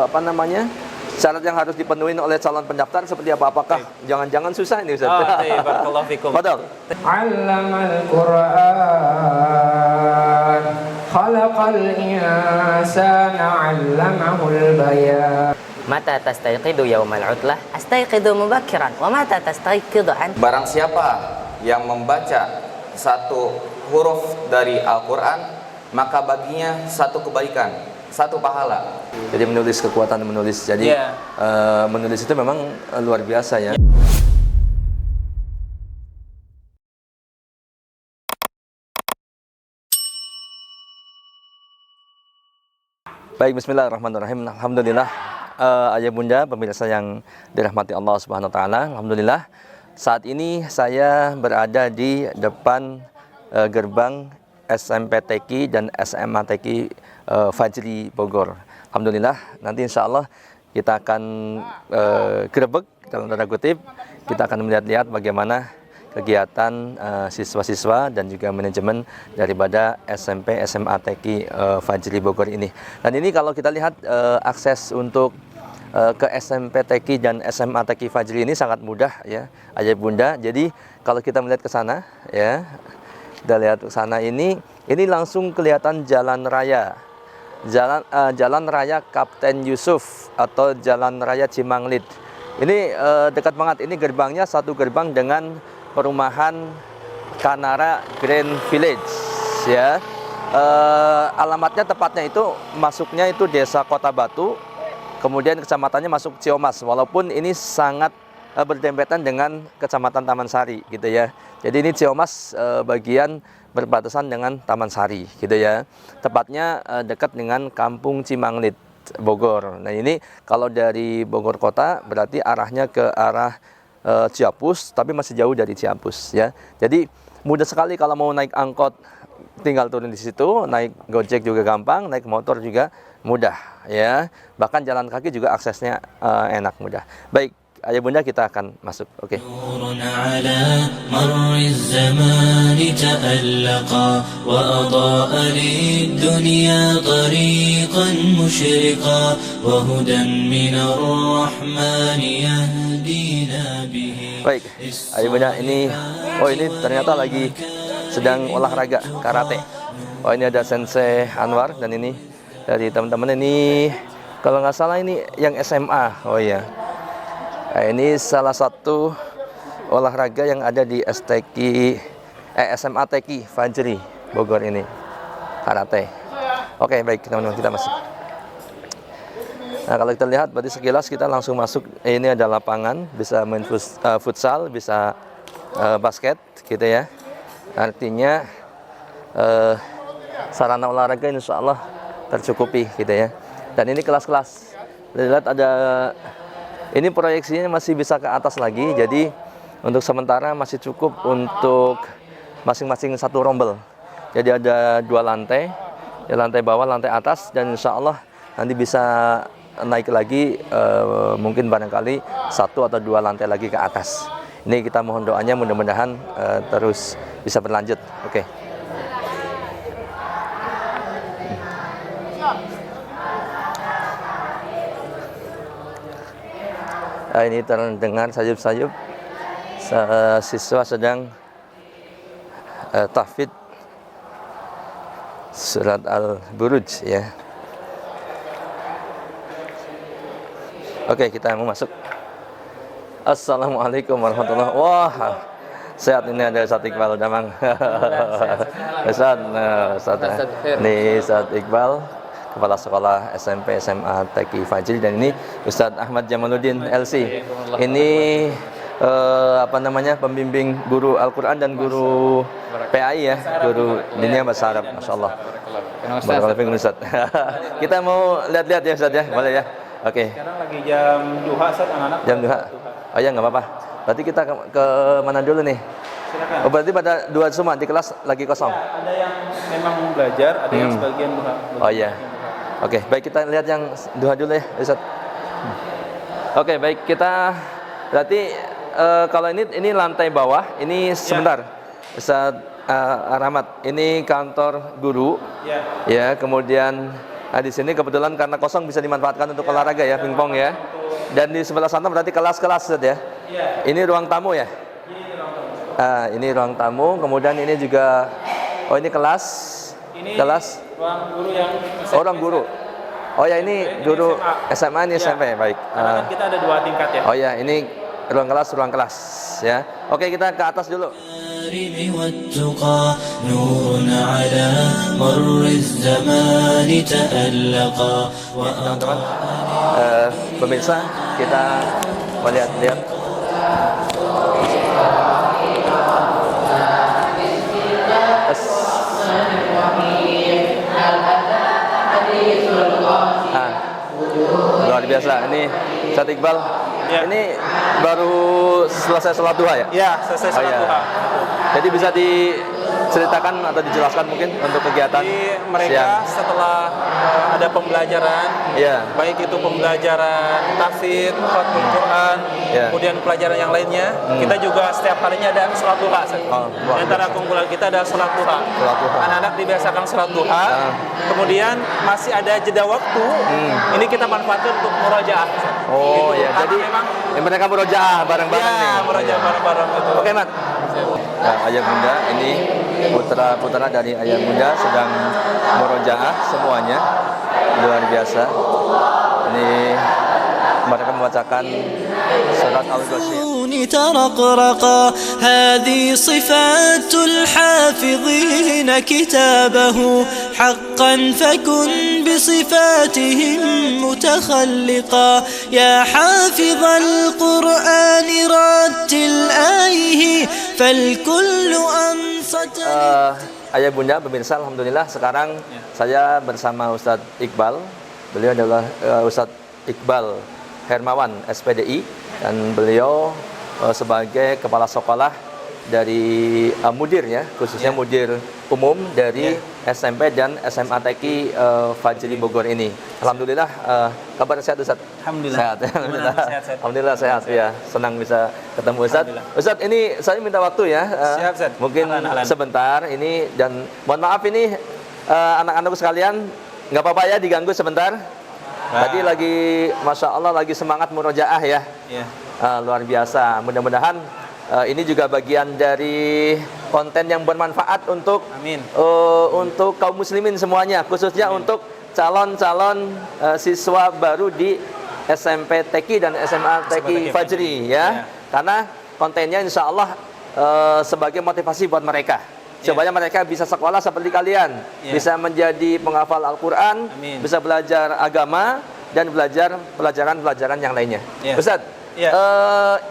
Apa namanya? Syarat yang harus dipenuhi oleh calon pendaftar seperti apa? Apakah jangan-jangan susah ini Ustaz? Barakallahu fikum. Betul. Allamal Qur'an khalaqal insana 'allamahul bayan. Mata tastayqidu yaumal utlah astayqidu mubakkiran wa mata tastayqidu an. Barang siapa yang membaca satu huruf dari Al-Quran, maka baginya satu kebaikan, satu pahala. Jadi menulis, kekuatan menulis. Jadi menulis itu memang luar biasa ya. Baik, bismillahirrahmanirrahim. Alhamdulillah, ayah bunda pemirsa yang dirahmati Allah Subhanahu wa taala. Alhamdulillah, saat ini saya berada di depan gerbang SMPTQ dan SMATQ Fajri Bogor. Alhamdulillah, nanti insya Allah kita akan gerebek dalam tanda kutip, kita akan melihat-lihat bagaimana kegiatan siswa-siswa dan juga manajemen daripada SMP SMATQ Fajri Bogor ini. Dan ini kalau kita lihat akses untuk ke SMPTQ dan SMATQ Fajri ini sangat mudah ya, ayah bunda. Jadi kalau kita melihat ke sana ya, kita lihat ke sana ini langsung kelihatan jalan raya. Jalan raya Kapten Yusuf atau Jalan Raya Cimanglit. Ini dekat banget, ini gerbangnya satu gerbang dengan perumahan Kanara Grand Village ya. Alamatnya tepatnya itu masuknya itu Desa Kota Batu, kemudian kecamatannya masuk Ciomas, walaupun ini sangat berdempetan dengan Kecamatan Taman Sari gitu ya. Jadi ini Ciomas bagian berbatasan dengan Taman Sari gitu ya. Tepatnya dekat dengan Kampung Cimanglit Bogor. Nah ini kalau dari Bogor kota berarti arahnya ke arah Ciapus, tapi masih jauh dari Ciapus ya. Jadi mudah sekali kalau mau naik angkot, tinggal turun di situ, naik Gojek juga gampang, naik motor juga mudah ya. Bahkan jalan kaki juga aksesnya enak, mudah. Baik, ayah bunda, kita akan masuk. Oke. Baik, ayah bunda, ini ternyata lagi sedang olahraga karate. Oh, ini ada Sensei Anwar, dan ini dari teman-teman ini kalau nggak salah ini yang SMA. Oh iya. Nah, ini salah satu olahraga yang ada di SMATQ Fajri Bogor ini, karate. Oke, baik teman-teman, kita masuk. Nah, kalau kita lihat berarti sekilas kita langsung masuk. Ini ada lapangan, bisa main futsal, bisa basket gitu ya. Artinya sarana olahraga insya Allah tercukupi gitu ya. Dan ini kelas-kelas. Lihat ada, ini proyeksinya masih bisa ke atas lagi. Jadi untuk sementara masih cukup untuk masing-masing satu rombel. Jadi ada 2 lantai, ya, lantai bawah, lantai atas, dan insya Allah nanti bisa naik lagi, mungkin barangkali 1 atau 2 lantai lagi ke atas. Ini kita mohon doanya, mudah-mudahan terus bisa berlanjut. Oke. Ini terdengar sayup-sayup siswa sedang tahfidz surat Al-Buruj ya. Oke, kita mau masuk. Assalamualaikum warahmatullahi wabarakatuh. Wah, sehat, ini ada Ustaz Iqbal Damang. Ustaz ini Ustaz Iqbal, Kepala Sekolah SMP SMATQ Fajri, dan ini Ustadz Ahmad Jamaluddin LC. Ini pembimbing guru Al-Quran dan guru PAI ya, guru dunia bahasa Arab, Masya Allah. Barakallahu Ustaz. Kita mau lihat-lihat ya Ustaz ya, boleh ya? Oke. Sekarang lagi jam duha, Ustaz, anak-anak. Jam duha. Oh ya, nggak apa-apa. Berarti kita ke mana dulu nih? Silakan. Oh, berarti pada 2 semua di kelas lagi kosong? Ya, ada yang memang belajar, ada yang sebagian duha. Oh iya. Oke, baik, kita lihat yang duha dulu ya, Ustaz. Oke, baik, kita berarti kalau ini lantai bawah, ini sebentar, Ustaz Rahmat, ini kantor guru, ya, kemudian Nah, di sini kebetulan karena kosong bisa dimanfaatkan untuk olahraga ya, pingpong ya. Dan di sebelah sana berarti kelas-kelas Ustaz ya. Ini ruang tamu ya. Ini ruang tamu, kemudian ini juga ini kelas. Ini Kelas ruang guru yang orang guru. Oh ya, ini guru SMA, ini SMP, baik. Karena kan kita ada 2 tingkat ya. Oh ya, ini ruang kelas ya. Oke, kita ke atas dulu. والتقى نور على مر الزمان تألقا Teman-teman, pemirsa, kita melihat-lihat luar biasa. Ini Ustaz Iqbal, ini baru selesai sholat duha ya? Ya, selesai sholat iya. duha. Jadi bisa diceritakan atau dijelaskan mungkin untuk kegiatan Jadi mereka siang? setelah ada pembelajaran, Iya. baik itu pembelajaran tahfidz, khatmul Quran, Iya. kemudian pelajaran yang lainnya, kita juga setiap harinya ada sholat duha. Oh, luar Di antara biasa. kumpulan kita ada sholat duha. Sholat duha. Anak-anak dibiasakan sholat duha, kemudian masih ada jeda waktu, ini kita manfaatkan untuk murojaah. Oh Gitu. ya, Karena jadi memang mereka murojaah bareng-bareng nih. ya, murojaah bareng-bareng itu. Oke, Mat. Nah, ayah bunda ini putra-putra dari ayah bunda sedang murojaah semuanya, luar biasa. Ini mereka membacakan surat Al-Ghasyiyah. ترقرقا هذه صفات الحافظين كتابه حقا فكن بصفاتهم متخلقا يا حافظ القرآن رتل آيه فالكل أنصت Ayah bunda pemirsa, alhamdulillah sekarang saya bersama Ustadz Iqbal. Beliau adalah Ustadz Iqbal Hermawan SPDI, dan beliau sebagai kepala sekolah dari mudir ya, khususnya mudir umum dari SMP dan SMA TK Fajri Bogor ini. Alhamdulillah, kabar sehat Ustaz? Alhamdulillah. Sehat. Alhamdulillah. Sehat. Alhamdulillah sehat ya. Senang bisa ketemu Ustaz. Ustaz, ini saya minta waktu ya. Siap, Ustaz. Mungkin Ahlan. sebentar ini, dan mohon maaf ini anak-anakku sekalian, nggak apa-apa ya diganggu sebentar. Tadi lagi, masya Allah, lagi semangat murojaah ya. Ya. Luar biasa. Mudah-mudahan ini juga bagian dari konten yang bermanfaat untuk Amin. Untuk kaum muslimin semuanya, khususnya untuk calon-calon siswa baru di SMP TK dan SMA TK Fajri ya. Karena kontennya insya Allah sebagai motivasi buat mereka, supaya mereka bisa sekolah seperti kalian, bisa menjadi penghafal Al-Quran, bisa belajar agama, dan belajar pelajaran-pelajaran yang lainnya. Ustaz,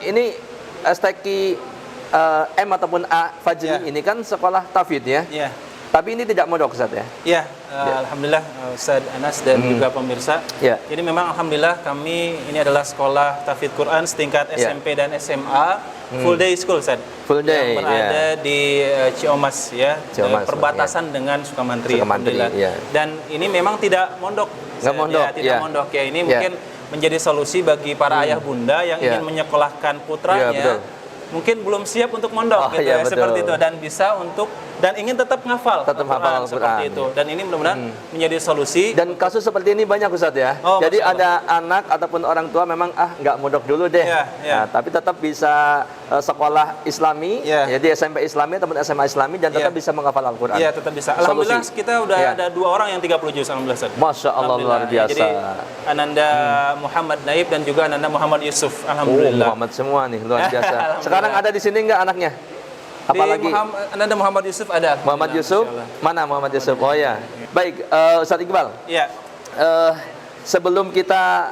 ini STQ M ataupun A Fajri ini kan sekolah tafidz ya? Tapi ini tidak mondok Ustaz ya? Iya, alhamdulillah Ustaz Anas dan juga pemirsa. Ya. Jadi memang alhamdulillah kami ini adalah sekolah tahfidz Quran setingkat SMP dan SMA, full day school Ustaz. Full day, yang berada di Ciomas ya, Ciomas, perbatasan dengan Sukamantri. Alhamdulillah. Ya. Dan ini memang tidak mondok. Nggak mondok, tidak mondok ya. Ini mungkin menjadi solusi bagi para ayah bunda yang ingin menyekolahkan putranya. Betul. Mungkin belum siap untuk mondok gitu ya, seperti itu, dan bisa untuk dan ingin tetap menghafal Al-Quran seperti itu, dan ini mudah-mudahan menjadi solusi. Dan kasus seperti ini banyak Ustaz ya. Jadi ada anak ataupun orang tua memang nggak mondok dulu deh. Nah, tapi tetap bisa sekolah Islami ya, di SMP Islami ataupun SMA Islami, dan tetap bisa menghafal Al-Quran. Iya, tetap bisa. Alhamdulillah kita udah ada 2 orang yang 30 juz alhamdulillah. Masya Allah, luar biasa. Jadi Ananda Muhammad Naib dan juga Ananda Muhammad Yusuf, alhamdulillah. Muhammad semua nih, luar biasa. Sekarang ada di sini nggak anaknya? Apalagi Ananda Muhammad Yusuf ada. Muhammad Yusuf? Mana Muhammad Yusuf? Oh ya. Baik, Ustaz Iqbal. Iya. Sebelum kita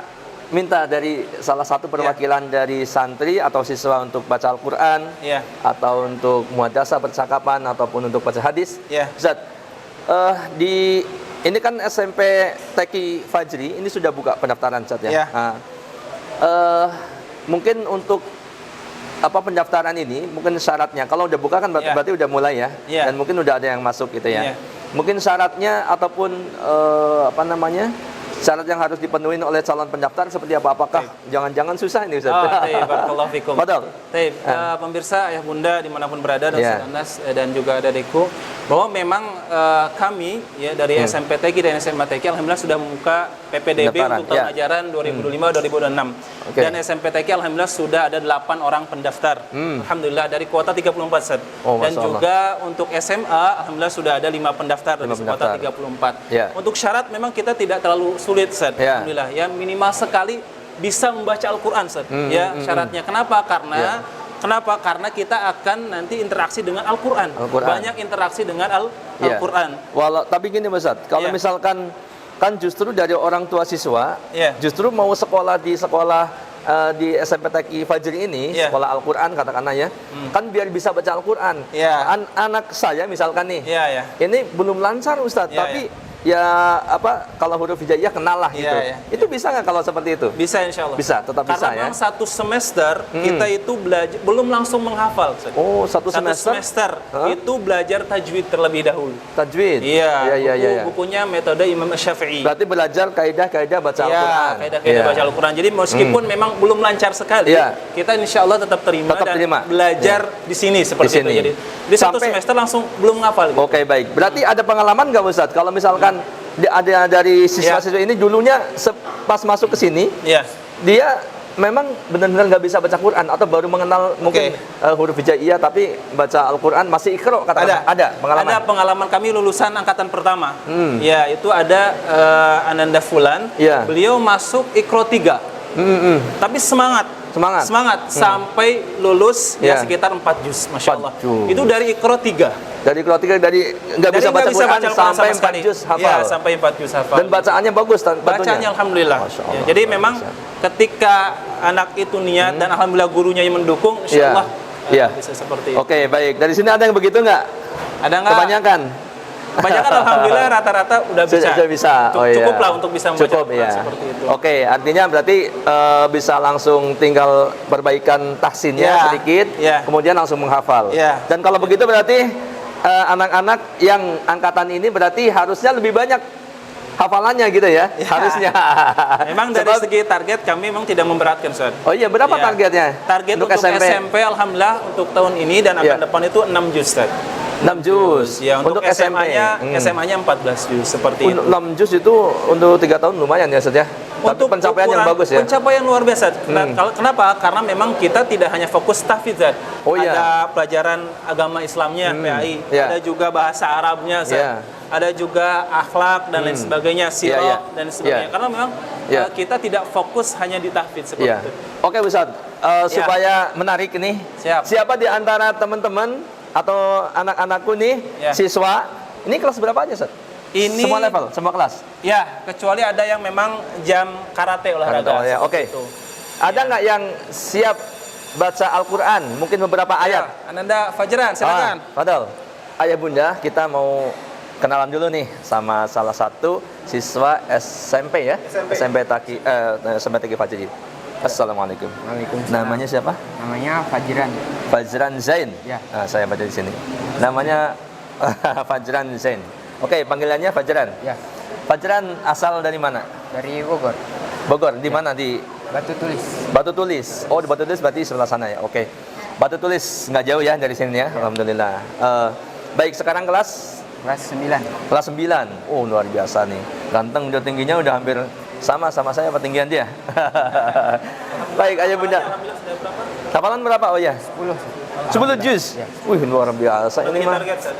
minta dari salah satu perwakilan dari santri atau siswa untuk baca Al-Quran, atau untuk muhadasah percakapan, ataupun untuk baca hadis, Ustaz, ini kan SMP TK Fajri ini sudah buka pendaftaran Ustaz ya. Mungkin untuk pendaftaran ini, mungkin syaratnya kalau udah buka kan berarti udah mulai ya, dan mungkin udah ada yang masuk gitu ya. Mungkin syaratnya ataupun syarat yang harus dipenuhi oleh calon pendaftar seperti apa? Apakah jangan-jangan susah ini Ustaz? Barakallahu fikum. Betul. Pemirsa ayah bunda dimanapun berada dan Ya. Anas dan juga adikku, bahwa memang kami ya dari SMPTQ dan SMATQ alhamdulillah sudah membuka PPDB Pendaftaran, untuk tahun ya. ajaran 2005-2006. Oke. Dan SMPTQ alhamdulillah sudah ada 8 orang pendaftar. Alhamdulillah dari kuota 34 Ustaz. Oh, Dan Masya Allah. juga untuk SMA alhamdulillah sudah ada 5 pendaftar dari 5 kuota pendaftar. 34. Ya. Untuk syarat memang kita tidak terlalu sulit Ustaz. Ya. Alhamdulillah ya, minimal sekali bisa membaca Al-Qur'an Ustaz. Ya, syaratnya kenapa? Karena kenapa? Karena kita akan nanti interaksi dengan Al-Qur'an. Al-Qur'an. Banyak interaksi dengan Ya. Al-Qur'an. Tapi gini Mas Ustaz, kalau Ya. misalkan kan justru dari orang tua siswa, Ya. justru mau sekolah di SMPTQ Fajri ini, Ya. sekolah Al-Qur'an katakanlah ya, kan biar bisa baca Al-Qur'an. Ya. Anak saya misalkan nih, Iya, ya. ini belum lancar Ustadz, Ya, tapi kalau huruf hijaiyah kenal lah gitu. Ya, ya. Itu bisa nggak kalau seperti itu? Bisa insya Allah. Bisa, tetap bisa Karena ya. memang satu semester kita itu belajar belum langsung menghafal. Ustaz. Oh, satu Satu semester? semester Hah? itu belajar tajwid terlebih dahulu. Tajwid. Iya, Iya. bukunya metode Imam Syafi'i. Berarti belajar kaidah-kaidah baca Iya, Al-Qur'an. kaidah-kaidah Iya. baca Al-Quran. Jadi meskipun memang belum lancar sekali, Iya. kita insya Allah tetap terima Tetap dan terima. belajar di sini seperti Di sini. itu. Jadi satu Sampai- semester langsung belum ngafal. Gitu. Oke, baik. Berarti ada pengalaman nggak Ustadz? Kalau misalkan ada dari siswa-siswa ini dulunya pas masuk ke sini, Iya. dia memang benar-benar nggak bisa baca Quran atau baru mengenal mungkin huruf hijaiyah tapi baca Al-Quran masih Iqra katakan. Ada pengalaman. Ada pengalaman kami lulusan angkatan pertama. Ya, itu ada Ananda Fulan. Iya. Beliau masuk Iqra 3. Tapi semangat sampai lulus ya Iya. sekitar 4 juz, Masya Allah. 4 juz. Itu dari Iqra 3. Dari Iqra 3 dari nggak bisa baca Quran sampai 4 juz hafal. Ya, sampai 4 juz hafal. Dan bacaannya bagus tentunya. Bacaannya alhamdulillah. Masya Allah. Ya, jadi memang ketika anak itu niat dan alhamdulillah gurunya yang mendukung, Iya. insyaallah Iya. bisa seperti itu. Oke, baik. Dari sini ada yang begitu nggak? Ada nggak? Kebanyakan. Kebanyakan alhamdulillah rata-rata udah bisa. Sudah bisa. Cukup lah untuk bisa membaca Cukup, Al-Quran ya. seperti itu. Oke, artinya berarti bisa langsung tinggal perbaikan tahsinnya Ya, sedikit, ya. kemudian langsung menghafal. Ya. Dan kalau begitu berarti anak-anak yang angkatan ini berarti harusnya lebih banyak hafalannya gitu ya, harusnya. Memang dari Sebab- segi target kami memang tidak memberatkan, Ustaz. Oh iya, berapa Iya. targetnya? Target untuk SMP alhamdulillah untuk tahun ini dan akan Iya. depan itu 6 juz, Ustaz. 6 juz. Ya, untuk SMP. SMA-nya 14 juz seperti itu. 6 juz itu untuk 3 tahun lumayan ya, Ustaz ya. Tapi Untuk pencapaian yang ukuran- bagus ya. Pencapaian luar biasa. Kenapa? Karena memang kita tidak hanya fokus tahfidz, Ustaz. Oh, iya. Ada pelajaran agama Islamnya, PAI. Iya. Ada juga bahasa Arabnya, Ustaz. Iya. Ada juga akhlak dan lain sebagainya, sirah Iya. dan sebagainya. Iya. Karena memang Iya. kita tidak fokus hanya di tahfidz seperti Iya. itu. Oke, Ustaz. Supaya menarik nih. Siap. Siapa di antara teman-teman atau anak-anakku nih, Ya. siswa, ini kelas berapa aja, Ustaz? Ini Semua level, semua kelas. Ya, kecuali ada yang memang jam karate olahraga. Karate, ya. Oke. Seperti itu. Ada nggak yang siap baca Al-Qur'an? Mungkin beberapa ayat. Ya, Ananda Fajran, silakan. Padahal, ayah bunda, kita mau kenalan dulu nih sama salah satu siswa SMP ya, SMP Taki Fajri. Assalamualaikum. Waalaikumsalam. Namanya siapa? Namanya Fajran. Fajran Zain. Ya. Nah, saya baca di sini. Namanya Fajran Zain. Oke, panggilannya Fajran. Ya, Fajran asal dari mana? dari Bogor. Bogor. Di mana? Di Batu Tulis. Batu Tulis. Oh, di Batu Tulis berarti sebelah sana ya. Oke. Batu Tulis nggak jauh ya dari sini ya. Alhamdulillah. Baik, sekarang kelas Kelas 9. kelas 9. Oh, luar biasa nih. Ganteng, udah tingginya udah hampir sama saya ketinggian dia. Baik, ayah bunda. Hafalan berapa? Oh ya, 10. 10 juz. Ya. Wih, luar biasa ini mah. Target, Ustaz.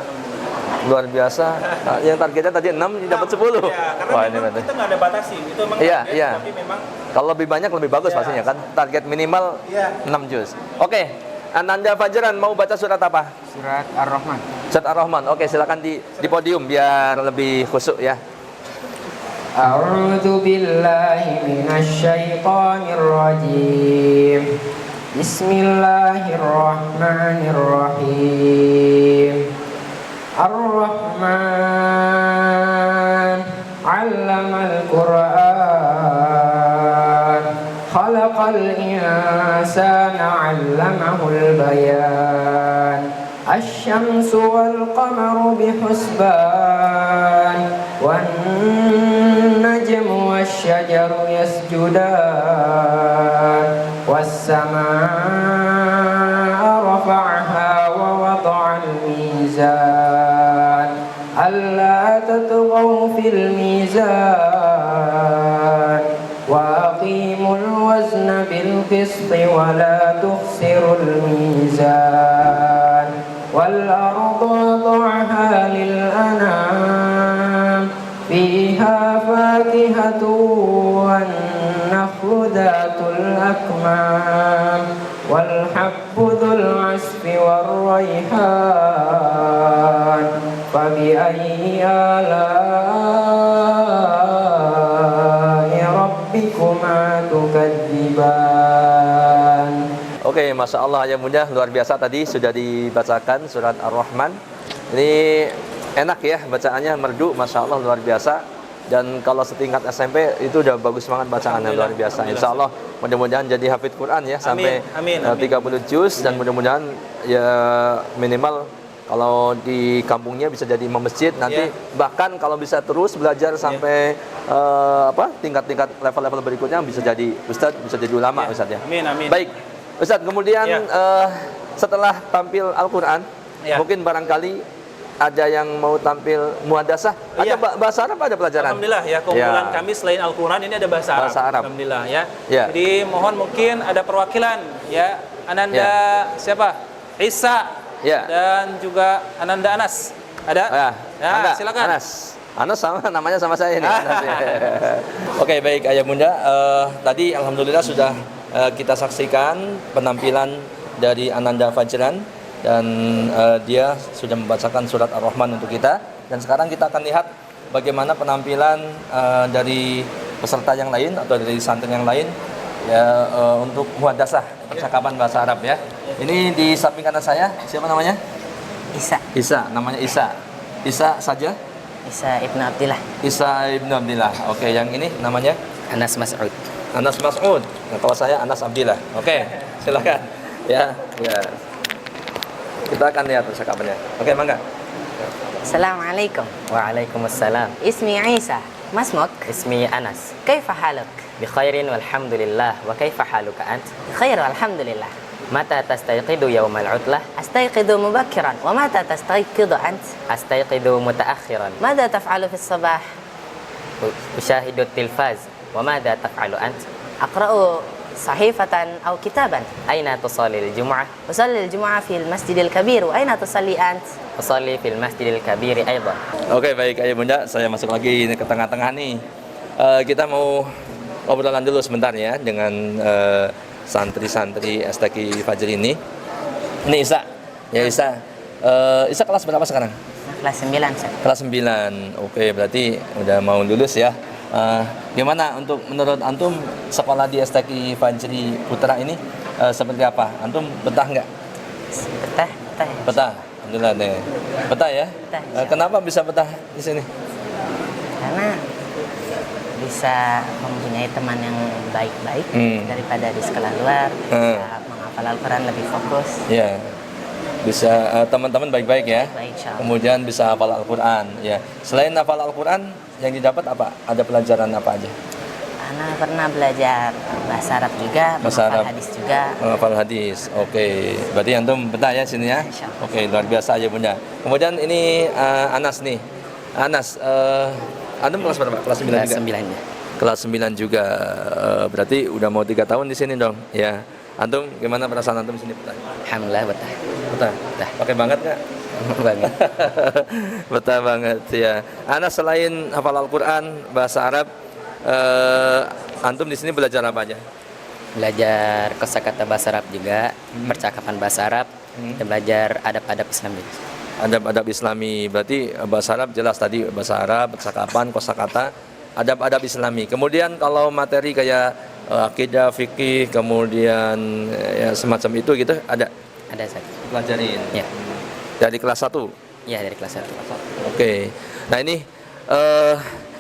Luar biasa. Nah, yang targetnya tadi 6, ini dapat 10. Ya, karena Wah, ini memang berarti. kita nggak ada batasi. Itu memang Iya, target, iya. tapi memang Kalau lebih banyak lebih bagus pastinya kan. Target minimal Iya. 6 juz. Oke. Ananda Fajran mau baca surat apa? Surat Ar-Rahman. Surat Ar-Rahman. Oke, silakan di podium biar lebih khusyuk ya. A'udzu billahi minasy syaithanir rajim. Bismillahirrahmanirrahim. Ar-Rahman 'allamal Qur'an. Khalaqal insana 'allamahul bayan. الشمس والقمر بحسبان والنجم والشجر والشجر يسجدان والسماء رفعها ووضع الميزان ألا تطغوا في الميزان وأقيموا الوزن بالقسط ولا تخسروا الميزان والأرض وضعها للأنام فيها فاكهة والنخل ذات الأكمام والحب ذو العصف والريحان فبأي آلاء ربكما تكذبان. Oke, Masya Allah, Ayah Bunda, luar biasa tadi sudah dibacakan surat Ar-Rahman. Ini enak ya bacaannya, merdu, Masya Allah, luar biasa. Dan kalau setingkat SMP itu udah bagus banget bacaannya, luar biasa. Insya Allah mudah-mudahan jadi hafidz Quran ya, sampai Amin. 30 juz. Dan mudah-mudahan ya minimal kalau di kampungnya bisa jadi imam masjid nanti, bahkan kalau bisa terus belajar sampai tingkat-tingkat level-level berikutnya bisa jadi ustadz, bisa jadi ulama, Ustadz ya. Amin. Baik, Ustadz, kemudian setelah tampil Al-Quran, mungkin barangkali ada yang mau tampil muhadasah, ada bahasa Arab, ada pelajaran. Alhamdulillah ya, kumpulan kami selain Al-Quran ini ada bahasa Arab. Alhamdulillah ya. Jadi mohon mungkin ada perwakilan ya, Ananda siapa? Isa dan juga Ananda Anas. Ada? Ya, silakan. Anas sama namanya sama saya ini. Oke, baik Ayah Bunda, tadi alhamdulillah sudah kita saksikan penampilan dari Ananda Fajran. Dan dia sudah membacakan surat Ar-Rahman untuk kita. Dan sekarang kita akan lihat bagaimana penampilan dari peserta yang lain atau dari santri yang lain ya, untuk muhadasah, percakapan bahasa Arab ya. Ini di samping kanan saya, siapa namanya? Isa, namanya Isa saja? Isa Ibnu Abdillah. Isa Ibnu Abdillah. Oke, yang ini namanya? Anas Mas'ud. Anas Mas'ud. Nah, kalau saya Anas Abdillah. Oke, silakan. Ya. Kita akan lihat percakapannya. Oke, mangga. Assalamualaikum. Waalaikumsalam. Ismi Isa. ما اسمك؟ اسمي أنس. كيف حالك؟ بخير والحمد لله. وكيف حالك أنت؟ بخير والحمد لله. متى تستيقظ يوم العطلة؟ أستيقظ مبكرا. ومتى تستيقظ أنت؟ أستيقظ متأخرا. ماذا تفعل في الصباح؟ أشاهد التلفاز. وماذا تفعل أنت؟ أقرأ صحيفة أو كتابا. أين تصلي الجمعة؟ أصلي الجمعة في المسجد الكبير. وأين تصلي أنت؟ أصلي في المسجد الكبير أيضا. Oke, baik Ayah Bunda, saya masuk lagi ke tengah-tengah nih. Kita mau obrolan dulu sebentar ya dengan santri-santri STQ Fajri ini. Ini Isa. Ya Isa. Isa kelas berapa sekarang? Kelas 9, Ustaz. Kelas 9. Oke, berarti udah mau lulus ya. Gimana untuk menurut antum sekolah di STQ Fajri Putra ini seperti apa? Antum betah nggak? Betah. Alhamdulillah deh. Betah ya? Betah, kenapa bisa betah di sini? Karena bisa mempunyai teman yang baik-baik daripada di sekolah luar. Bisa menghafal Al-Quran lebih fokus. Ya. Bisa teman-teman baik-baik ya. Baik, kemudian bisa hafal Al-Quran ya. Selain hafal Al-Quran yang didapat apa? Ada pelajaran apa aja? Ana pernah belajar bahasa Arab juga, menghafal hadis juga. Menghafal hadis. Oke. Berarti antum betah ya sini ya. Oke, luar biasa ya Bunda. Kemudian ini Anas nih. Anas, antum kelas berapa? Kelas 9 juga. 9 ya. Kelas 9 juga. Berarti udah mau 3 tahun di sini dong. Ya. Antum gimana perasaan antum di sini betah? Alhamdulillah betah. Betah. Pakai banget nggak? Banget. Betah banget ya. Anas selain hafal Al-Quran, bahasa Arab, antum di sini belajar apa aja? Belajar kosakata bahasa Arab juga, percakapan bahasa Arab, dan belajar adab-adab Islam juga. Adab-adab Islami, berarti bahasa Arab jelas tadi, bahasa Arab, percakapan, kosakata, adab-adab Islami. Kemudian kalau materi kayak akidah, fikih, kemudian ya semacam itu gitu, ada? Ada Ustaz. Pelajarin? Ya. Dari kelas 1? Ya, dari kelas 1. Oke. Nah ini,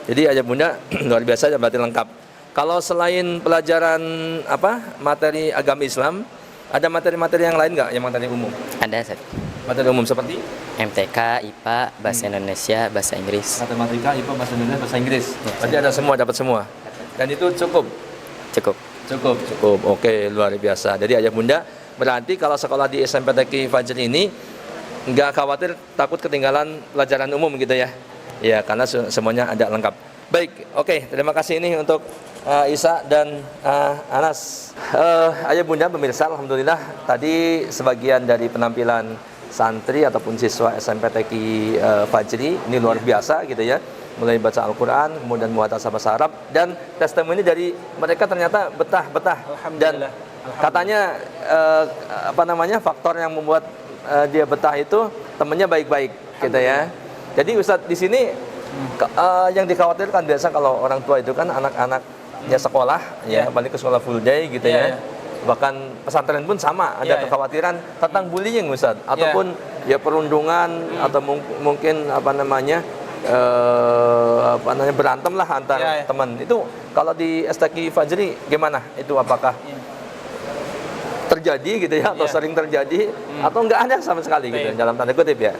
jadi Ayah Bunda luar biasa berarti lengkap. Kalau selain pelajaran materi agama Islam, ada materi-materi yang lain nggak? Yang materi umum? Ada Ustaz. Materi umum seperti? MTK, IPA, Bahasa Indonesia, Bahasa Inggris. Matematika, IPA, Bahasa Indonesia, Bahasa Inggris. Berarti ada semua, dapat semua. Dan itu cukup. Cukup. Cukup. Oke, luar biasa. Jadi ayah bunda, berarti kalau sekolah di SMP TQ Fajri ini nggak khawatir takut ketinggalan pelajaran umum gitu ya? Ya, karena semuanya ada lengkap. Baik, oke. Terima kasih ini untuk Isa dan Anas. Ayah bunda pemirsa, alhamdulillah tadi sebagian dari penampilan santri ataupun siswa SMP TQ Fajri ini luar biasa gitu ya. Mulai baca Al-Quran, kemudian muhadzatsah bahasa Arab, dan testimoni dari mereka ternyata betah. Dan katanya faktor yang membuat dia betah itu temennya baik-baik gitu ya. Jadi Ustadz di sini yang dikhawatirkan biasa kalau orang tua itu kan anak-anaknya sekolah ya, balik ke sekolah full day gitu ya. Bahkan pesantren pun sama, ada kekhawatiran tentang bullying Ustadz, ataupun ya perundungan atau mungkin berantem lah antar teman. Itu kalau di STQ Fajri gimana? Itu apakah terjadi gitu ya, atau sering terjadi, atau enggak ada sama sekali gitu dalam tanda kutip ya?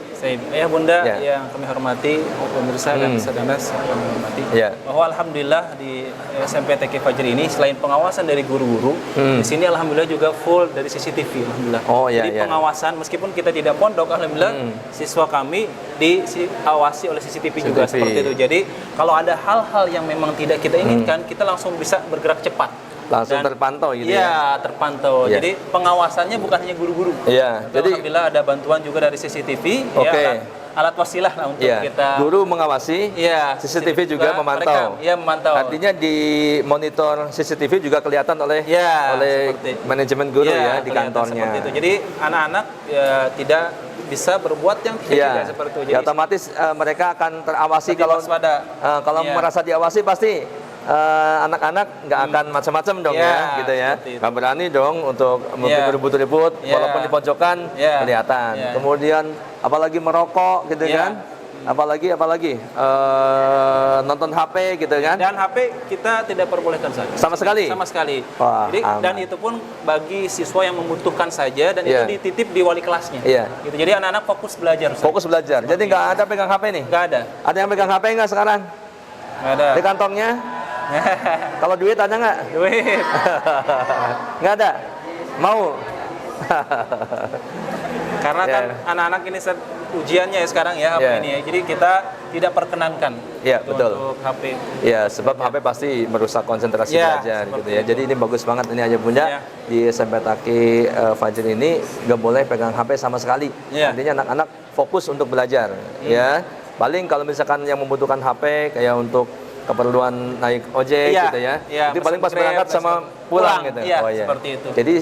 Ayah bunda yang kami hormati, pemirsa dan saudara yang kami hormati, bahwa alhamdulillah di SMP TQ Fajri ini selain pengawasan dari guru-guru, di sini alhamdulillah juga full dari CCTV, alhamdulillah. Jadi pengawasan meskipun kita tidak pondok, alhamdulillah siswa kami diawasi oleh CCTV juga seperti itu. Jadi kalau ada hal-hal yang memang tidak kita inginkan, kita langsung bisa bergerak cepat. Langsung terpantau gitu ya? Iya, terpantau. Jadi pengawasannya bukan hanya guru-guru. Iya. Jadi alhamdulillah ada bantuan juga dari CCTV. Alat wasilah lah untuk kita. Guru mengawasi, CCTV juga memantau. Memantau. Artinya di monitor CCTV juga kelihatan oleh manajemen guru di kantornya. Itu. Jadi anak-anak tidak bisa berbuat yang tidak seperti itu. Jadi otomatis mereka akan terawasi kalau merasa diawasi pasti anak-anak nggak akan macam-macam dong gitu ya. Nggak berani dong untuk berebut-rebut walaupun di pojokan kelihatan. Kemudian apalagi merokok gitu kan. Apalagi nonton HP gitu kan. Dan HP kita tidak perbolehkan saja. Sama sekali. Wah, jadi dan itu pun bagi siswa yang membutuhkan saja, dan itu dititip di wali kelasnya. Gitu. Jadi anak-anak fokus belajar. Fokus belajar. Jadi nggak ada pegang HP nih. Nggak ada. Ada yang pegang HP nggak sekarang? Nggak ada. Di kantongnya? Kalau duit ada nggak? Duit. Nggak ada. Mau? Karena kan anak-anak ini ujiannya sekarang ya HP ini ya. Jadi kita tidak perkenankan untuk HP. Iya, sebab HP pasti merusak konsentrasi belajar gitu ya. Jadi ini bagus banget ini ayah bunda di SMP TQ Fajri ini nggak boleh pegang HP sama sekali. Artinya anak-anak fokus untuk belajar ya. Paling kalau misalkan yang membutuhkan HP kayak untuk keperluan naik ojek gitu ya. Itu paling pas berangkat sama pulang gitu. Seperti itu. Jadi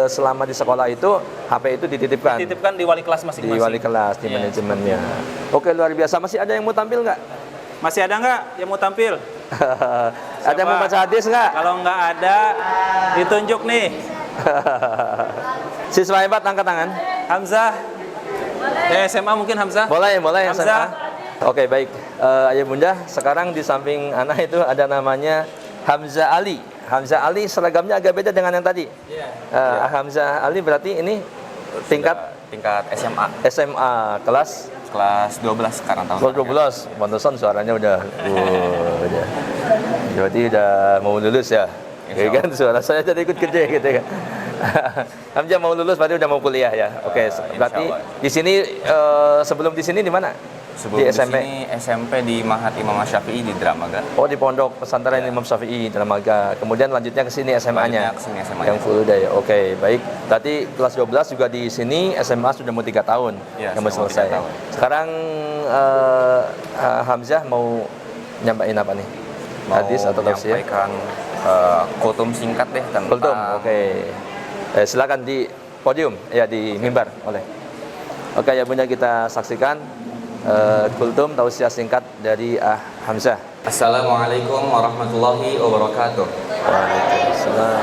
selama di sekolah itu HP itu dititipkan di wali kelas masing-masing. Di wali kelas, di manajemennya. Oke, luar biasa. Masih ada yang mau tampil nggak? Masih ada nggak yang mau tampil? Ada yang mau baca hadis nggak? Kalau nggak ada, ditunjuk nih. Siswa hebat angkat tangan. Hamzah. SMA mungkin Hamzah? Boleh Hamzah. SMA. Oke, baik. Ayah bunda, sekarang di samping anak itu ada namanya Hamzah Ali. Hamzah Ali seragamnya agak beda dengan yang tadi. Hamzah Ali berarti ini tingkat SMA kelas 12 sekarang tahun. Kelas 12. Pantesan suaranya udah berarti udah mau lulus ya. Ya kan suara saya jadi ikut gede gitu kan. Hamzah mau lulus berarti udah mau kuliah ya. Oke, berarti di sini sebelum di sini di mana? Sebelum di sini SMP di Mahat Imam Syafi'i di Dramaga. Oh, di Pondok Pesantren Imam Syafi'i Dramaga. Kemudian lanjutnya ke sini SMA-nya. Yang full day. Oke, baik. Berarti kelas 12 juga di sini, SMA sudah mau 3 tahun yang mau selesai. Sekarang Hamzah mau nyampain apa nih? Hadis atau tafsir? Menyampaikan kultum singkat deh tentang kultum. Oke. Silakan di podium, di mimbar oleh. Oke, ya bunda, kita saksikan kultum tausiah singkat dari Hamzah. Assalamualaikum warahmatullahi wabarakatuh. Waalaikumsalam.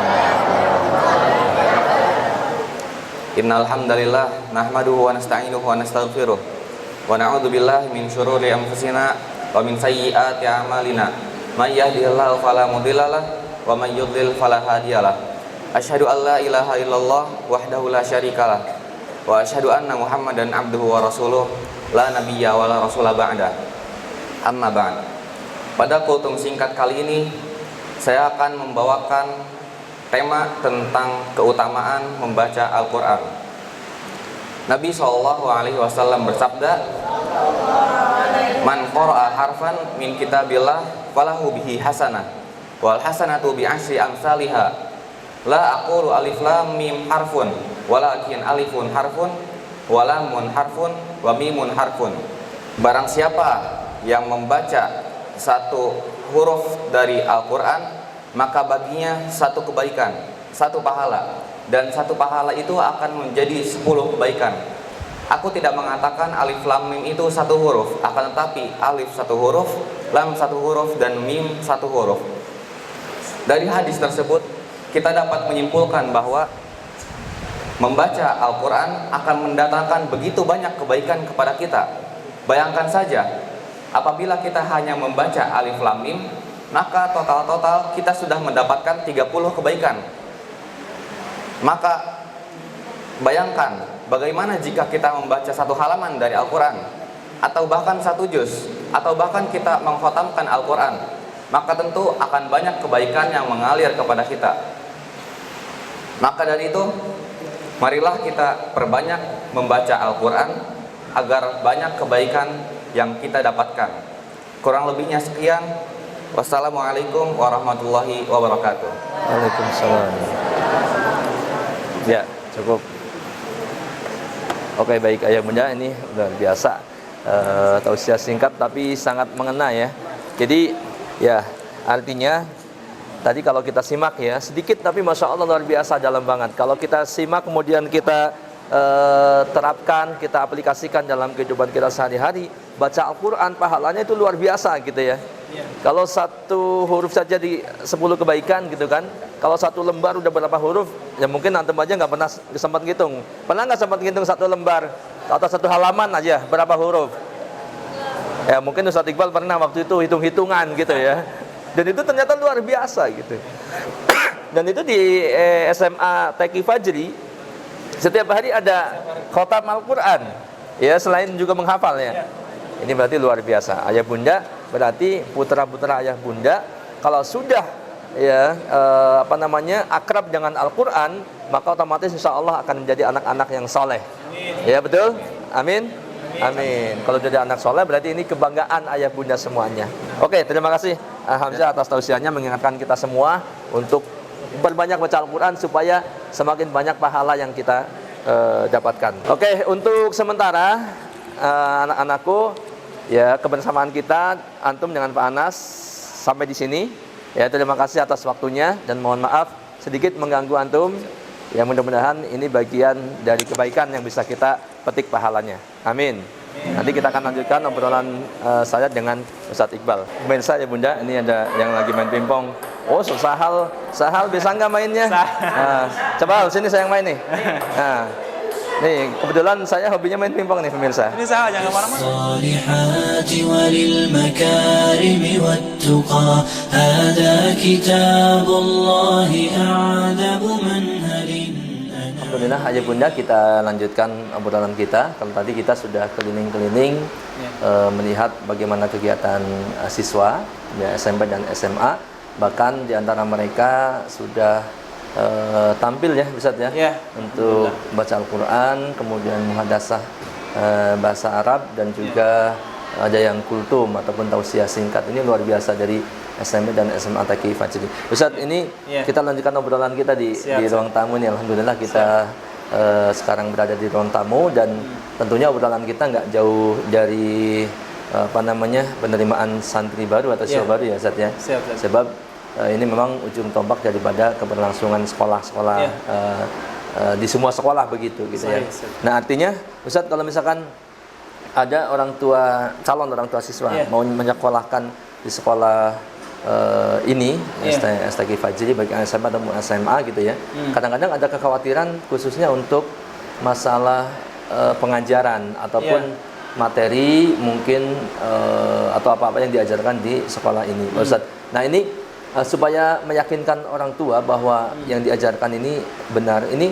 Innal hamdalillah nahmaduhu wa nasta'inuhu wa nastaghfiruh wa na'udzu billahi min syururi anfusina wa min sayyiati a'malina. May yahdihillahu fala mudhillalah wa may yudhlil fala hadiyalah. Asyhadu an la ilaha illallah wahdahu la syarikalah wa asyhadu anna Muhammadan abduhu wa rasuluh la nabiyya wa la rasulah ba'da. Amma ba'd. Pada kultum singkat kali ini saya akan membawakan tema tentang keutamaan membaca Al-Quran. Nabi SAW bersabda, "Man qara'a harfan min kitabillah falahu bihi hasanah, wal hasanatu bi asyri amsalihha. La aqulu alif lam mim harfun, walakin alifun harfun, wa lamun harfun, wa mimun harfun." Barang siapa yang membaca satu huruf dari Al-Quran, maka baginya satu kebaikan, satu pahala, dan satu pahala itu akan menjadi 10 kebaikan. Aku tidak mengatakan alif lam mim itu satu huruf, akan tetapi alif satu huruf, lam satu huruf, dan mim satu huruf. Dari hadis tersebut kita dapat menyimpulkan bahwa membaca Al-Quran akan mendatangkan begitu banyak kebaikan kepada kita. Bayangkan saja, apabila kita hanya membaca alif lam mim, maka total kita sudah mendapatkan 30 kebaikan. Maka bayangkan bagaimana jika kita membaca satu halaman dari Al-Quran, atau bahkan satu juz, atau bahkan kita mengkhatamkan Al-Quran, maka tentu akan banyak kebaikan yang mengalir kepada kita. Maka dari itu, marilah kita perbanyak membaca Al-Quran agar banyak kebaikan yang kita dapatkan. Kurang lebihnya sekian. Wassalamualaikum warahmatullahi wabarakatuh. Waalaikumsalam. Ya, cukup. Oke, baik ayah bunda, ini luar biasa. Tausiah singkat tapi sangat mengena ya. Jadi ya, artinya tadi kalau kita simak ya, sedikit tapi Masya Allah luar biasa, dalam banget. Kalau kita simak kemudian kita terapkan, kita aplikasikan dalam kehidupan kita sehari-hari, baca Al-Quran pahalanya itu luar biasa gitu ya. Kalau satu huruf saja di 10 kebaikan gitu kan. Kalau satu lembar udah berapa huruf, ya mungkin antum aja nggak pernah sempat ngitung. Pernah nggak sempat ngitung satu lembar atau satu halaman aja berapa huruf? Ya mungkin Ustadz Iqbal pernah waktu itu hitung-hitungan gitu ya. Dan itu ternyata luar biasa gitu. Dan itu di SMA Taqi Fajri, setiap hari ada khatam Al-Quran. Ya, selain juga menghafalnya. Ini berarti luar biasa. Ayah bunda, berarti putra-putra ayah bunda kalau sudah ya akrab dengan Al-Quran, maka otomatis insya Allah akan menjadi anak-anak yang soleh. Ya betul? Amin. Amin. Kalau jadi anak soleh berarti ini kebanggaan ayah bunda semuanya. Oke, terima kasih Hamzah atas tausiahnya, mengingatkan kita semua untuk berbanyak baca Al-Quran supaya semakin banyak pahala yang kita dapatkan. Oke, untuk sementara anak-anakku, ya kebersamaan kita antum dengan Pak Anas sampai di sini. Ya, terima kasih atas waktunya dan mohon maaf sedikit mengganggu antum. Ya, mudah-mudahan ini bagian dari kebaikan yang bisa kita petik pahalanya. Amin. Nanti kita akan lanjutkan obrolan saya dengan Ustadz Iqbal. Pemirsa ya bunda, ini ada yang lagi main pingpong. Oh, Sahal bisa nggak mainnya? Coba sini saya yang main nih. Nah, nih kebetulan saya hobinya main pingpong nih pemirsa. Ini Sahal, jangan kemana-mana. الصالحات وللمكارم والتقى هذا كتاب الله أعذب منهل. Alhamdulillah ayah bunda, kita lanjutkan obrolan kita. Kalau tadi kita sudah keliling-keliling melihat bagaimana kegiatan siswa ya, SMP dan SMA. Bahkan di antara mereka sudah tampil ya Ustadz ya, untuk baca Al-Quran, kemudian muhadasah bahasa Arab, dan juga ada yang kultum ataupun tausiah singkat. Ini luar biasa dari SMP dan SMA Taqi Fajri. Ustadz, ini kita lanjutkan obrolan kita di ruang tamu nih. Alhamdulillah kita sekarang berada di ruang tamu, dan tentunya obrolan kita nggak jauh dari penerimaan santri baru atau siswa baru ya Ustadz ya. Sebab ini memang ujung tombak daripada keberlangsungan sekolah-sekolah di semua sekolah begitu gitu ya. Nah artinya Ustadz, kalau misalkan ada calon orang tua siswa mau menyekolahkan di sekolah ini Taqi Fajri baik SMA atau SMA gitu ya, kadang-kadang ada kekhawatiran khususnya untuk masalah pengajaran ataupun materi mungkin atau apa-apa yang diajarkan di sekolah ini Ustadz. Nah ini supaya meyakinkan orang tua bahwa yang diajarkan ini benar, ini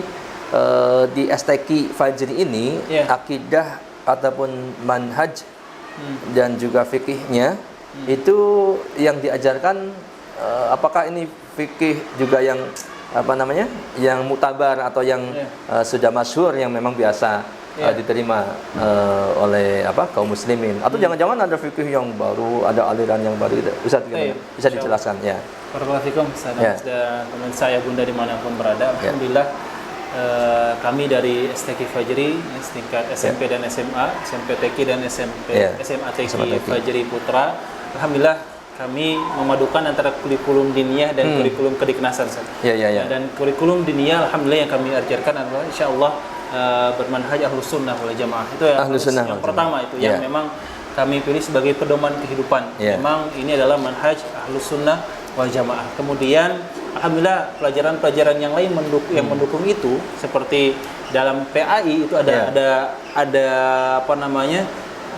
di Taqi Fajri ini akidah ataupun manhaj dan juga fikihnya itu yang diajarkan apakah ini fikih juga yang apa namanya, yang mutabar atau yang sudah masyhur, yang memang biasa diterima oleh kaum muslimin, atau jangan-jangan ada fikih yang baru, ada aliran yang baru itu, Ustaz, bisa dijelaskan ya. Barakallahu teman saya Bunda dimanapun berada, alhamdulillah kami dari STQ Fajri setingkat SMP dan SMA, SMP TQ dan SMA TQ Fajri Putra, alhamdulillah kami memadukan antara kurikulum diniyah dan kurikulum kediknasan. Dan kurikulum diniyah alhamdulillah yang kami ajarkan adalah insyaallah bermanhaj Ahlus Sunnah wal Jamaah. Itu yang pertama itu yang memang kami pilih sebagai pedoman kehidupan. Memang ini adalah manhaj Ahlus Sunnah wal Jamaah. Kemudian alhamdulillah pelajaran-pelajaran yang lain yang mendukung itu, seperti dalam PAI itu ada apa namanya,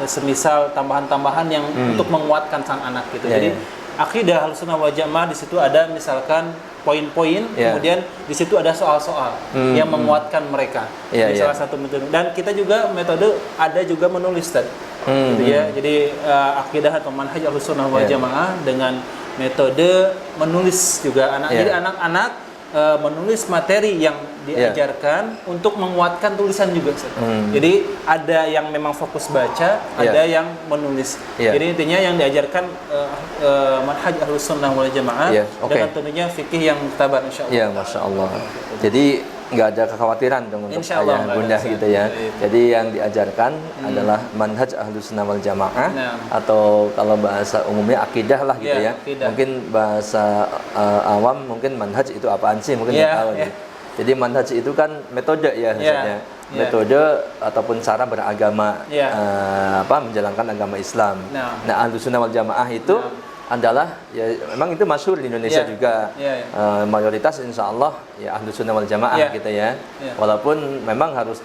semisal tambahan-tambahan yang untuk menguatkan sang anak gitu. Jadi akidah Ahlussunnah wal Jamaah di situ ada misalkan poin-poin, kemudian di situ ada soal-soal yang menguatkan mereka. Ini salah satu metode. Dan kita juga metode ada juga menulis gitu ya. Jadi akidah atau manhaj Ahlussunnah wal Jamaah dengan metode menulis juga anak. Jadi anak-anak menulis materi yang diajarkan untuk menguatkan tulisan juga. Jadi ada yang memang fokus baca, ada yang menulis. Jadi intinya yang diajarkan manhaj Ahlus Sunnah wal Jamaah dengan tentunya fikih yang muktabar insyaallah. Ya, Masya Allah. Jadi nggak ada kekhawatiran dong untuk ayah bunda gitu ya. Jadi yang diajarkan adalah manhaj Ahlus Sunnah wal Jamaah, atau kalau bahasa umumnya akidah lah gitu ya. Mungkin bahasa awam mungkin manhaj itu apaan sih, mungkin nggak tahu nih. Jadi manhaj itu kan metode ya maksudnya. Metode ataupun cara beragama, menjalankan agama Islam. Nah, Ahlus Sunnah wal Jamaah itu adalah ya memang itu masyhur di Indonesia juga. Mayoritas insya Allah ya Ahlus Sunnah wal Jamaah gitu ya. Walaupun memang harus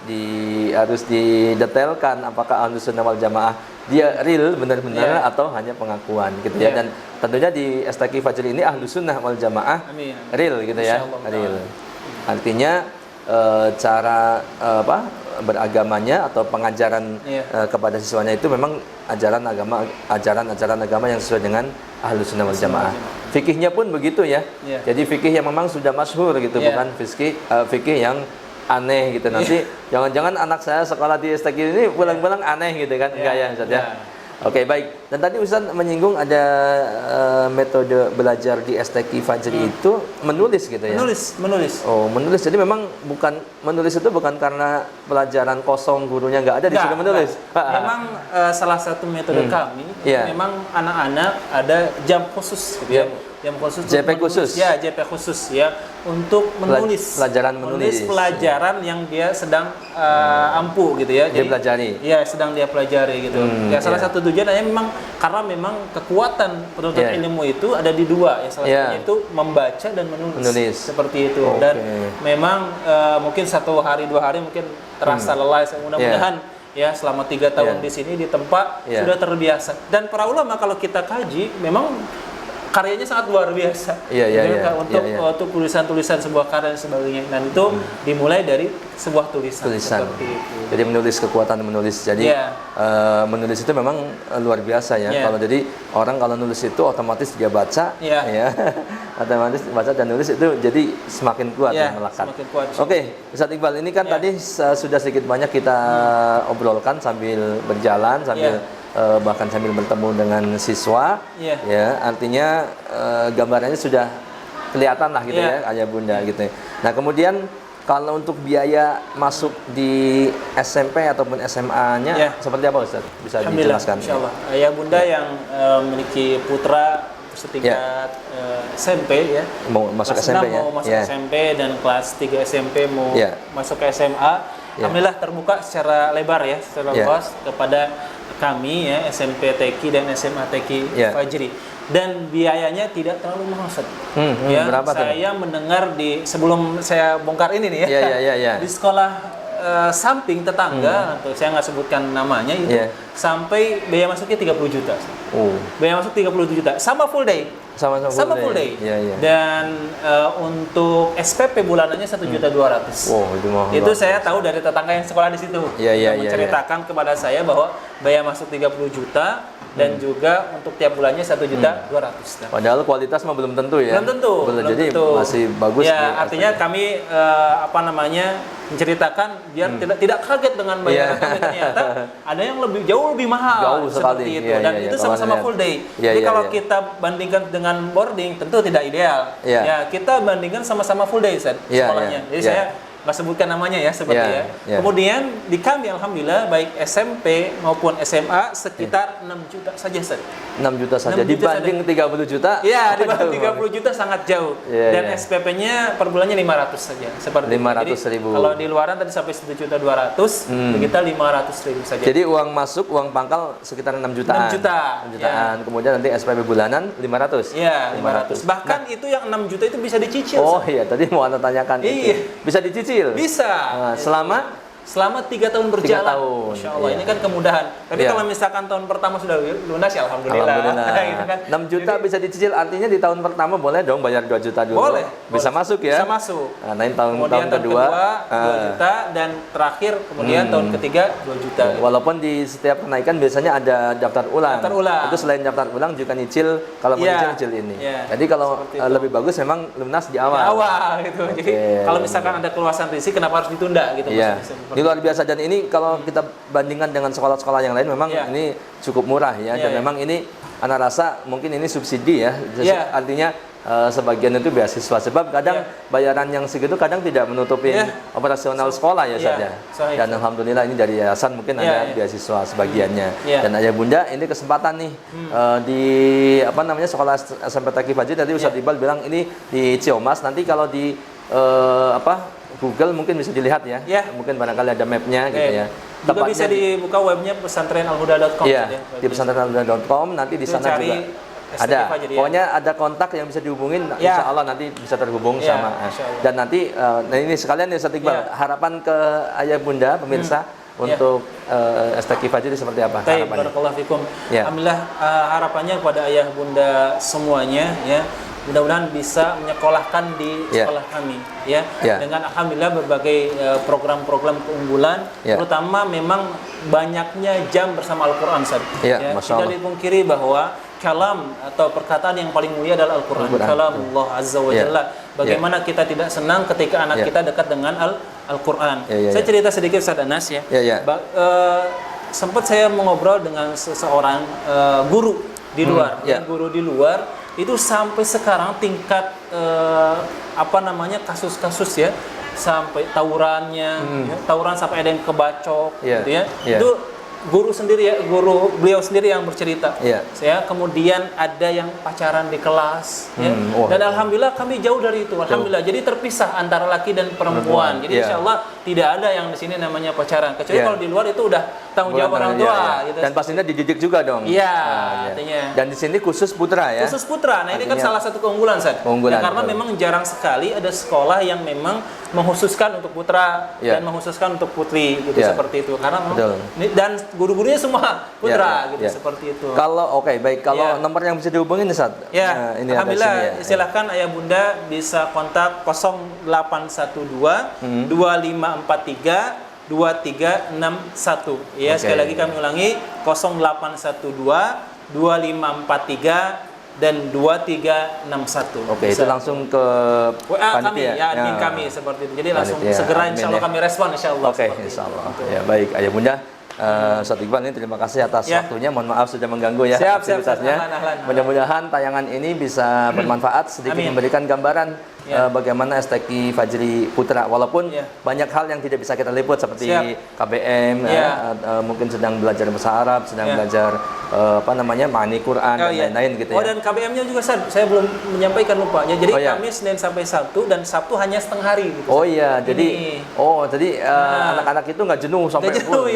didetailkan apakah Ahlus Sunnah wal Jamaah dia real benar-benar atau hanya pengakuan gitu ya. Dan tentunya di STQ Fajri ini Ahlus Sunnah wal Jamaah real gitu ya. Real. Artinya cara beragamanya atau pengajaran kepada siswanya itu memang ajaran-ajaran agama yang sesuai dengan Ahlus Sunnah wal Jamaah. Fikihnya pun begitu ya. Jadi fikih yang memang sudah masyhur gitu, bukan fikih yang aneh gitu. Nanti jangan-jangan anak saya sekolah di STQ ini pulang-pulang aneh gitu kan. Enggak ya Ustaz ya. Oke, baik. Dan tadi Ustaz menyinggung ada metode belajar di STQ Fajri itu menulis gitu ya. Menulis. Oh, menulis. Jadi memang menulis itu bukan karena pelajaran kosong, gurunya nggak ada, disuruh menulis. Memang salah satu metode kami memang anak-anak ada jam khusus gitu ya. Jam khusus JP khusus. Ya, JP khusus ya untuk menulis. Menulis pelajaran yang dia sedang ampuh gitu ya. Dia pelajari. Iya, sedang dia pelajari gitu. Salah satu tujuannya memang karena memang kekuatan penuntut ilmu itu ada di dua ya, salah satunya itu membaca dan menulis. Seperti itu. Dan memang mungkin 1 hari 2 hari mungkin terasa lelah. Mudah-mudahan ya selama 3 tahun di sini di tempat sudah terbiasa. Dan para ulama kalau kita kaji memang karyanya sangat luar biasa. Untuk tulisan-tulisan sebuah karya dan sebagainya. Dan itu dimulai dari sebuah tulisan. Seperti itu. Jadi menulis, kekuatan menulis. Jadi menulis itu memang luar biasa ya. Kalau jadi orang kalau nulis itu otomatis dia baca, otomatis baca dan nulis itu jadi semakin kuat melekat. Oke, Ustaz Iqbal, ini kan tadi sudah sedikit banyak kita obrolkan sambil berjalan, sambil bahkan sambil bertemu dengan siswa, ya artinya gambarannya sudah kelihatan lah gitu ya ayah bunda gitu. Nah kemudian kalau untuk biaya masuk di SMP ataupun SMA-nya seperti apa Ustaz? Bisa dijelaskan? Insyaallah. Ayah bunda yang memiliki putra setingkat SMP ya, mau masuk kelas SMP 6 mau masuk SMP dan kelas 3 SMP mau masuk ke SMA. Alhamdulillah terbuka secara lebar ya, secara luas kepada kami ya SMP TQ dan SMA TQ Fajri. Dan biayanya tidak terlalu mahal Ustaz. Berapa saya mendengar sebelum saya bongkar ini nih ya. Di sekolah samping tetangga, atau saya nggak sebutkan namanya itu sampai biaya masuknya 30 juta. Oh. Biaya masuk 30 juta sama full day. Sama full day. Iya, iya. Dan untuk SPP bulanannya 1.200.000. Wow, itu mahal. Itu saya tahu dari tetangga yang sekolah di situ. Iya, yang menceritakan kepada saya bahwa biaya masuk 30 juta dan juga untuk tiap bulannya 1.200.000. Padahal kualitas mah belum tentu ya. Belum tentu. Jadi tentu. masih bagus. Ya, artinya kami menceritakan biar tidak kaget dengan bayaran kami, ternyata ada yang jauh lebih mahal seperti itu. Dan itu sama-sama full day. Jadi kalau kita bandingkan dengan boarding tentu tidak ideal. Ya, kita bandingkan sama-sama full day sekolahnya. Jadi saya nggak sebutkan namanya ya seperti Kemudian di kami alhamdulillah baik SMP maupun SMA sekitar 6 juta saja 6 juta saja dibanding 30 juta. Iya, dibanding 30 juta sangat jauh. Dan SPP-nya per bulannya 500 saja seperti 500.000. Kalau di luaran tadi sampai 1.200.000, kita 500.000 saja. Jadi uang masuk, uang pangkal sekitar 6 jutaan. 6 juta. 6 jutaan. Kemudian nanti SPP bulanan 500. Iya, 500. Bahkan itu yang 6 juta itu bisa dicicil. Oh iya, tadi mau Anda tanyakan itu. Bisa dicicil. Bisa. Nah, selama 3 tahun berjalan. 3 tahun. Masya Allah, ini kan kemudahan. Tapi kalau misalkan tahun pertama sudah lunas ya alhamdulillah. Gitu kan. 6 juta bisa dicicil, artinya di tahun pertama boleh dong bayar 2 juta dulu. Boleh. Bisa masuk ya? Bisa masuk. Nah, ini tahun kedua 2 juta dan terakhir kemudian tahun ketiga 2 juta. Walaupun di setiap kenaikan biasanya ada daftar ulang. Daftar ulang. Itu selain daftar ulang juga nyicil, kalau mau nyicil ini. Jadi kalau lebih bagus memang lunas di awal. Di awal gitu. Jadi kalau misalkan ada keluasan risiko kenapa harus ditunda gitu. Ini luar biasa, dan ini kalau kita bandingkan dengan sekolah-sekolah yang lain memang ini cukup murah ya. Dan memang ini anak rasa mungkin ini subsidi ya. Artinya sebagian itu beasiswa, sebab kadang bayaran yang segitu kadang tidak menutupi operasional sekolah ya saja. Dan alhamdulillah ini dari yayasan mungkin ada beasiswa sebagiannya. Dan ayah bunda ini kesempatan nih di sekolah SMP Taqi Fajri. Tadi Ustadz Iqbal bilang ini di Ciamas. Nanti kalau di Google mungkin bisa dilihat ya. Mungkin barangkali ada mapnya gitu ya. Juga bisa dibuka webnya pesantrenalhuda.com. Di pesantrenalhuda.com nanti di sana juga ada. Pokoknya ada kontak yang bisa dihubungin. Insya Allah nanti bisa terhubung sama. Dan nanti ini sekalian ya Ustadz Iqbal, harapan ke ayah bunda pemirsa untuk Taqi Fajri seperti apa harapannya? Barakallahu fikum. Alhamdulillah harapannya kepada ayah bunda semuanya ya. Mudah-mudahan bisa menyekolahkan di sekolah kami dengan alhamdulillah berbagai program-program keunggulan, terutama memang banyaknya jam bersama Al-Qur'an tidak dipungkiri bahwa kalam atau perkataan yang paling mulia adalah Al-Qur'an. Kalamullah Azza wa Jalla. Bagaimana kita tidak senang ketika anak kita dekat dengan Al-Qur'an. Saya cerita sedikit Ustaz Anas ya. Sempat saya mengobrol dengan seseorang guru di luar, guru di luar itu sampai sekarang tingkat kasus-kasus ya, sampai tawurannya, tawuran sampai ada yang kebacok gitu ya. Itu guru beliau sendiri yang bercerita. Saya kemudian ada yang pacaran di kelas dan alhamdulillah kami jauh dari itu. Alhamdulillah. Jadi terpisah antara laki dan perempuan. Jadi insyaallah tidak ada yang di sini namanya pacaran. Kecuali kalau di luar itu udah tanggung jawab orang tua gitu. Dan pastinya dididik juga dong. Artinya. Dan di sini khusus putra ya. Khusus putra. Nah, ini kan salah satu keunggulan karena memang jarang sekali ada sekolah yang memang mengkhususkan untuk putra dan mengkhususkan untuk putri gitu seperti itu. Karena dan guru-gurunya semua putra gitu seperti itu. Kalau kalau nomor yang bisa dihubungin nih Ustaz. Ini alhamdulillah silahkan ayah bunda bisa kontak 0812 2543 2361 ya. Sekali lagi kami ulangi 0812 2543 dan 2361. Itu langsung ke panitia kami admin kami seperti itu. Jadi langsung segera insyaallah kami respon insyaallah. Insyaallah. Ya baik ayah bunda. Ustadz Iqbal ini terima kasih atas waktunya. Mohon maaf sudah mengganggu ya aktivitasnya. Mudah-mudahan tayangan ini bisa bermanfaat, sedikit memberikan gambaran bagaimana Taqi Fajri Putra. Walaupun banyak hal yang tidak bisa kita liput seperti KBM, mungkin sedang belajar bahasa Arab, sedang belajar ma'ani Quran dan lain-lain gitu ya. Dan KBM-nya juga saya belum menyampaikan lupa ya. Jadi kami Senin sampai Sabtu dan Sabtu hanya setengah hari gitu. Jadi anak-anak itu nggak jenuh sampai full.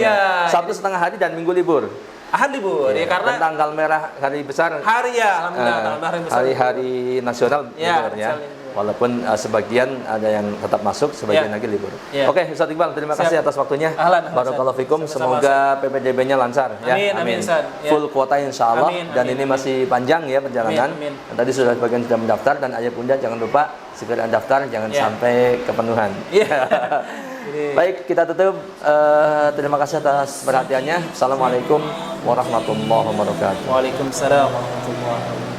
Sabtu setengah hari dan Minggu libur. Ahad libur ya, karena dan tanggal merah hari besar hari ya, alhamdulillah tanggal hari besar. Hari-hari nasional Ya, libur ya. nasional libur. Walaupun sebagian ada yang tetap masuk, sebagian lagi libur. Ya. Oke, Ustaz Iqbal, terima kasih atas waktunya. Ahlan, Barakallahu fikum. Sama-sama, Semoga PPDB-nya lancar ya. Amin, Ustaz. Ya. Full kuota insya Allah. Amin, Dan amin, ini amin. masih panjang ya perjalanan. Amin, Dan tadi sudah sebagian sudah mendaftar dan ayah bunda jangan lupa segera daftar, jangan Ya. sampai kepenuhan. Iya. Baik, kita tutup. Terima kasih atas perhatiannya. Assalamualaikum warahmatullahi wabarakatuh. Waalaikumsalam warahmatullahi wabarakatuh.